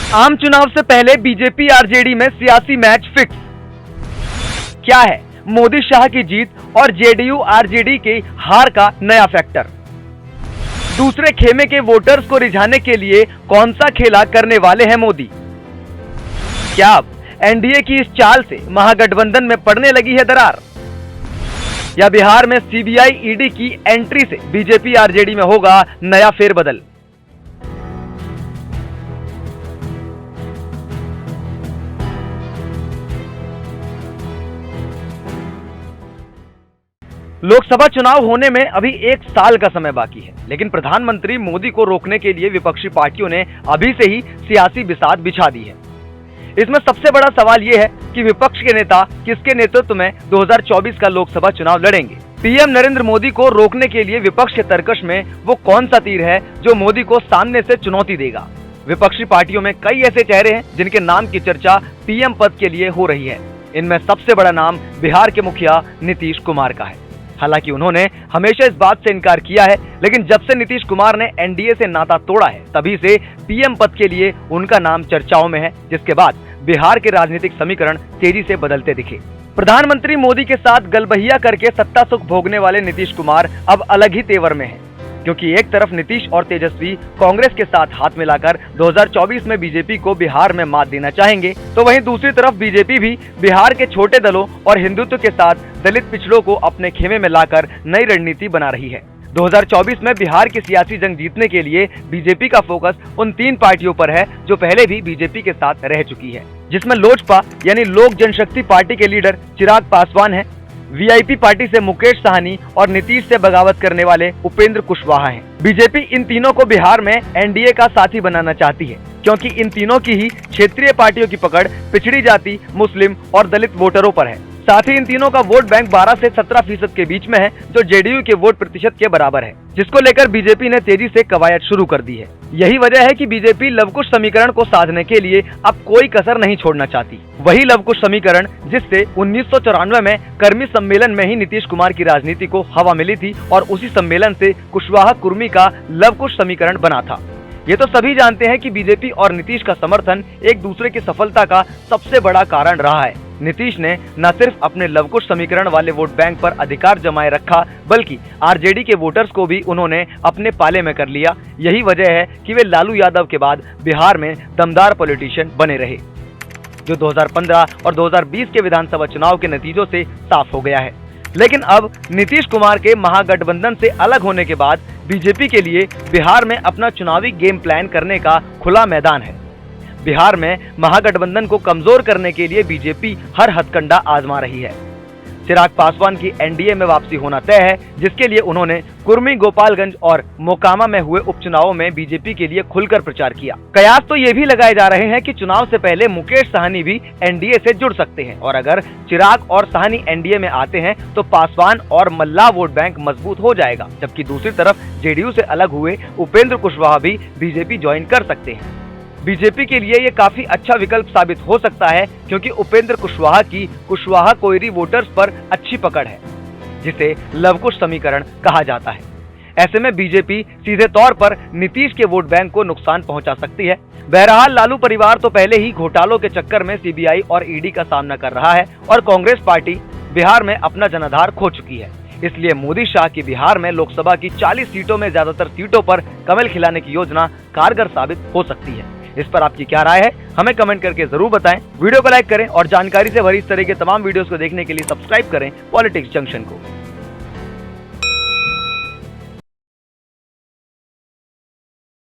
आम चुनाव से पहले बीजेपी आरजेडी में सियासी मैच फिक्स। क्या है मोदी शाह की जीत और जेडीयू आरजेडी की हार का नया फैक्टर? दूसरे खेमे के वोटर्स को रिझाने के लिए कौन सा खेला करने वाले हैं मोदी? क्या अब एनडीए की इस चाल से महागठबंधन में पड़ने लगी है दरार, या बिहार में सीबीआई ईडी की एंट्री से बीजेपी आरजेडी में होगा नया फेरबदल? लोकसभा चुनाव होने में अभी 1 साल का समय बाकी है, लेकिन प्रधानमंत्री मोदी को रोकने के लिए विपक्षी पार्टियों ने अभी से ही सियासी बिसात बिछा दी है। इसमें सबसे बड़ा सवाल यह है कि विपक्ष के नेता किसके नेतृत्व में 2024 का लोकसभा चुनाव लड़ेंगे। पीएम नरेंद्र मोदी को रोकने के लिए विपक्ष के तर्कश में वो कौन सा तीर है जो मोदी को सामने से चुनौती देगा? विपक्षी पार्टियों में कई ऐसे चेहरे हैं जिनके नाम की चर्चा पीएम पद के लिए हो रही है। इनमें सबसे बड़ा नाम बिहार के मुखिया नीतीश कुमार का है। हालांकि उन्होंने हमेशा इस बात से इनकार किया है, लेकिन जब से नीतीश कुमार ने एनडीए से नाता तोड़ा है तभी से पीएम पद के लिए उनका नाम चर्चाओं में है, जिसके बाद बिहार के राजनीतिक समीकरण तेजी से बदलते दिखे। प्रधानमंत्री मोदी के साथ गलबहिया करके सत्ता सुख भोगने वाले नीतीश कुमार अब अलग ही तेवर में हैं, क्योंकि एक तरफ नीतीश और तेजस्वी कांग्रेस के साथ हाथ मिलाकर 2024 में बीजेपी को बिहार में मात देना चाहेंगे, तो वहीं दूसरी तरफ बीजेपी भी बिहार के छोटे दलों और हिंदुत्व के साथ दलित पिछड़ों को अपने खेमे में लाकर नई रणनीति बना रही है। 2024 में बिहार की सियासी जंग जीतने के लिए बीजेपी का फोकस उन 3 पार्टियों पर है जो पहले भी बीजेपी के साथ रह चुकी है, जिसमें लोजपा यानी लोक जनशक्ति पार्टी के लीडर चिराग पासवान है, वीआईपी पार्टी से मुकेश साहनी और नीतीश से बगावत करने वाले उपेंद्र कुशवाहा हैं। बीजेपी इन तीनों को बिहार में एनडीए का साथी बनाना चाहती है, क्योंकि इन तीनों की ही क्षेत्रीय पार्टियों की पकड़ पिछड़ी जाति, मुस्लिम और दलित वोटरों पर है। साथ ही इन तीनों का वोट बैंक 12 से 17% के बीच में है, जो जेडीयू के वोट प्रतिशत के बराबर है, जिसको लेकर बीजेपी ने तेजी से कवायद शुरू कर दी है। यही वजह है कि बीजेपी लवकुश समीकरण को साधने के लिए अब कोई कसर नहीं छोड़ना चाहती। वही लवकुश समीकरण जिससे 1994 में कर्मी सम्मेलन में ही नीतीश कुमार की राजनीति को हवा मिली थी और उसी सम्मेलन से कुशवाहा कुर्मी का लवकुश समीकरण बना था। ये तो सभी जानते हैं कि बीजेपी और नीतीश का समर्थन एक दूसरे की सफलता का सबसे बड़ा कारण रहा है। नीतीश ने न सिर्फ अपने लवकुश समीकरण वाले वोट बैंक पर अधिकार जमाए रखा, बल्कि आरजेडी के वोटर्स को भी उन्होंने अपने पाले में कर लिया। यही वजह है कि वे लालू यादव के बाद बिहार में दमदार पॉलिटिशियन बने रहे, जो 2015 और 2020 के विधानसभा चुनाव के नतीजों से साफ हो गया है। लेकिन अब नीतीश कुमार के महागठबंधन से अलग होने के बाद बीजेपी के लिए बिहार में अपना चुनावी गेम प्लान करने का खुला मैदान है। बिहार में महागठबंधन को कमजोर करने के लिए बीजेपी हर हथकंडा आजमा रही है। चिराग पासवान की एनडीए में वापसी होना तय है, जिसके लिए उन्होंने कुर्मी, गोपालगंज और मोकामा में हुए उपचुनावों में बीजेपी के लिए खुलकर प्रचार किया। कयास तो ये भी लगाए जा रहे हैं कि चुनाव से पहले मुकेश साहनी भी एनडीए से जुड़ सकते हैं, और अगर चिराग और साहनी एनडीए में आते हैं तो पासवान और मल्लाह वोट बैंक मजबूत हो जाएगा, जबकि दूसरी तरफ जेडीयू से अलग हुए उपेंद्र कुशवाहा भी बीजेपी ज्वाइन कर सकते हैं। बीजेपी के लिए ये काफी अच्छा विकल्प साबित हो सकता है, क्योंकि उपेंद्र कुशवाहा की कुशवाहा कोयरी वोटर्स पर अच्छी पकड़ है, जिसे लवकुश समीकरण कहा जाता है। ऐसे में बीजेपी सीधे तौर पर नीतीश के वोट बैंक को नुकसान पहुंचा सकती है। बहरहाल लालू परिवार तो पहले ही घोटालों के चक्कर में सीबीआई और ईडी का सामना कर रहा है, और कांग्रेस पार्टी बिहार में अपना जनाधार खो चुकी है। इसलिए मोदी शाह की बिहार में लोकसभा की 40 सीटों में ज्यादातर सीटों पर कमल खिलाने की योजना कारगर साबित हो सकती है। इस पर आपकी क्या राय है, हमें कमेंट करके जरूर बताएं। वीडियो को लाइक करें और जानकारी से भरी इस तरह के तमाम वीडियोस को देखने के लिए सब्सक्राइब करें पॉलिटिक्स जंक्शन को।